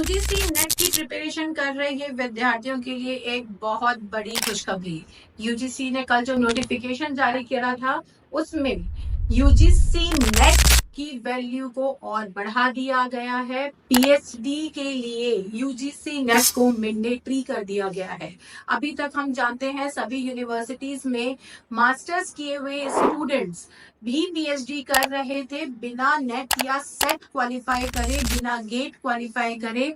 UGC net की preparation कर रहे विद्यार्थियों के लिए एक बहुत बड़ी खुशखबरी। यूजीसी ने कल जो नोटिफिकेशन जारी किया था उसमें यूजीसी नेट की वैल्यू को और बढ़ा दिया गया है। पीएचडी के लिए यूजीसी नेट को मैंडेटरी कर दिया गया है। अभी तक हम जानते हैं सभी यूनिवर्सिटीज में मास्टर्स किए हुए स्टूडेंट्स भी पीएचडी कर रहे थे बिना नेट या सेट क्वालिफाई करे, बिना गेट क्वालिफाई करे।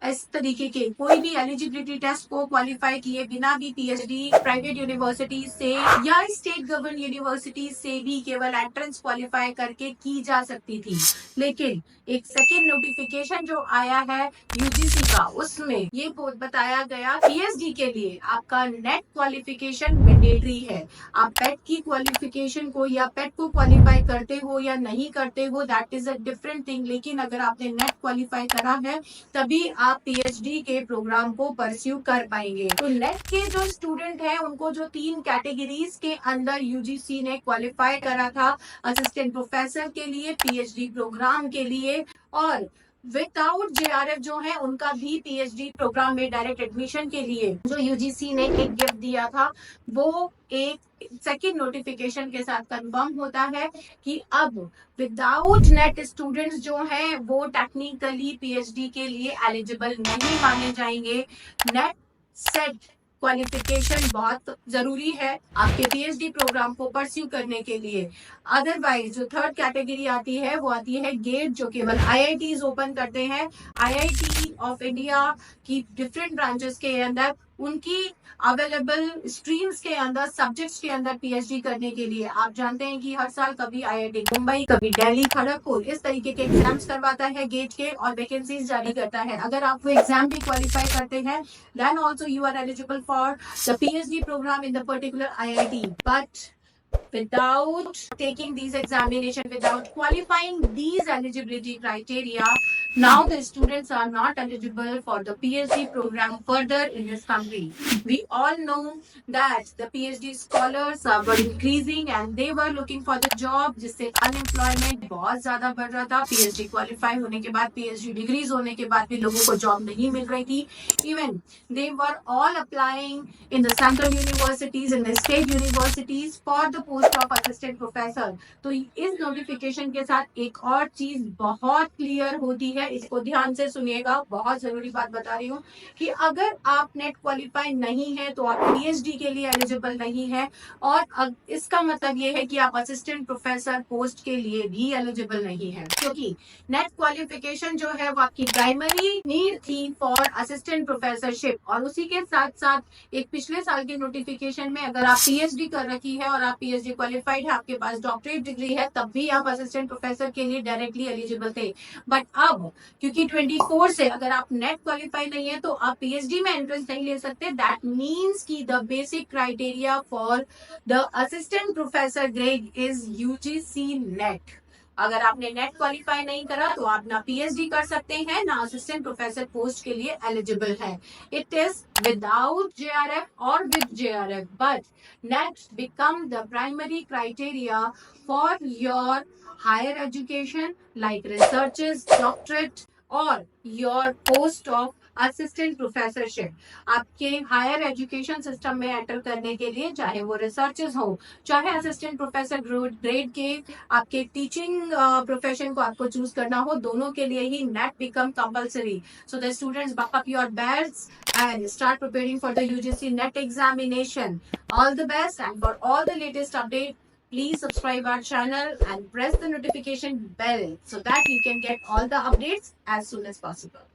इस तरीके के कोई भी एलिजिबिलिटी टेस्ट को क्वालिफाई किए बिना भी पीएचडी प्राइवेट यूनिवर्सिटी से या स्टेट गवर्न यूनिवर्सिटी से भी केवल एंट्रेंस क्वालिफाई करके की जा सकती थी। लेकिन एक सेकेंड नोटिफिकेशन जो आया है यूजीसी का, उसमें ये बताया गया पीएचडी के लिए आपका नेट क्वालिफिकेशन मैंडेटरी है। आप पेट की क्वालिफिकेशन को या पेट को क्वालिफाई करते हो या नहीं करते हो, that is a different thing. लेकिन अगर आपने नेट क्वालिफाई करा है तभी आप पीएचडी के प्रोग्राम को परस्यू कर पाएंगे। तो नेट के जो स्टूडेंट हैं उनको जो 3 कैटेगरीज के अंदर यूजीसी ने क्वालिफाई करा था, असिस्टेंट प्रोफेसर के लिए, पीएचडी प्रोग्राम के लिए और विदाउट जेआरएफ जो है उनका भी पीएचडी प्रोग्राम में डायरेक्ट एडमिशन के लिए जो यूजीसी ने एक गिफ्ट दिया था, वो एक सेकेंड नोटिफिकेशन के साथ कंफर्म होता है कि अब विदाउट नेट स्टूडेंट्स जो हैं वो टेक्निकली पीएचडी के लिए एलिजिबल नहीं माने जाएंगे। नेट सेट क्वालिफिकेशन बहुत जरूरी है आपके पीएचडी प्रोग्राम को परस्यू करने के लिए। अदरवाइज जो थर्ड कैटेगरी आती है वो आती है गेट, जो केवल आईआईटीज ओपन करते हैं। आईआईटी ऑफ इंडिया की डिफरेंट ब्रांचेस के अंदर उनकी अवेलेबल स्ट्रीम्स के अंदर, सब्जेक्ट्स के अंदर पीएचडी करने के लिए आप जानते हैं कि हर साल कभी आईआईटी मुंबई, कभी दिल्ली, खड़गपुर इस तरीके के एग्जाम्स करवाता है गेट के और वैकेंसीज जारी करता है। अगर आप वो एग्जाम भी क्वालिफाई करते हैं then also you are eligible for the PhD program in the particular IIT. But without taking these examination, without qualifying these eligibility criteria, now the students are not eligible for the PhD program further in this country. We all know that the PhD scholars were increasing and they were looking for the job, जिससे unemployment बहुत ज्यादा बढ़ रहा था। PhD qualify होने के बाद, PhD degrees होने के बाद भी लोगों को जॉब नहीं मिल रही थी। Even they were all applying in the central universities, in the state universities for the post of assistant professor. तो इस नोटिफिकेशन के साथ एक और चीज बहुत क्लियर होती है, इसको ध्यान से सुनिएगा, बहुत जरूरी बात बता रही हूँ कि अगर आप नेट क्वालिफाई नहीं है तो आप पीएचडी के लिए एलिजिबल नहीं है। और इसका मतलब ये है कि आप असिस्टेंट प्रोफेसर पोस्ट के लिए भी एलिजिबल नहीं है, क्योंकि नेट क्वालिफिकेशन जो है वो आपकी प्राइमरी नीड थी फॉर असिस्टेंट प्रोफेसरशिप। और उसी के साथ साथ एक पिछले साल के नोटिफिकेशन में अगर आप पीएचडी कर रखी है और आप पीएचडी क्वालिफाइड है, आपके पास डॉक्टरेट डिग्री है, तब भी आप असिस्टेंट प्रोफेसर के लिए डायरेक्टली एलिजिबल थे। बट अब क्योंकि 24 से अगर आप नेट क्वालिफाई नहीं है तो आप पीएचडी में एंट्रेंस नहीं ले सकते। दैट मीन्स की the basic criteria for the assistant professor grade is UGC net. अगर आपने नेट क्वालिफाई नहीं करा तो आप ना पीएचडी कर सकते हैं, ना असिस्टेंट प्रोफेसर पोस्ट के लिए एलिजिबल है। इट इज विदाउट जेआरएफ और with JRF, but NET become the primary criteria for your higher education like researches, doctorate और your post of assistant professorship. आपके हायर एजुकेशन सिस्टम में enter करने के लिए, चाहे वो रिसर्चेस हो, चाहे असिस्टेंट प्रोफेसर ग्रेड के आपके टीचिंग प्रोफेशन को आपको चूज करना हो, दोनों के लिए ही NET become compulsory. So the students buck up your belts and start preparing for the UGC NET examination. All the best, and for all the latest update, please subscribe our channel and press the notification bell so that you can get all the updates as soon as possible.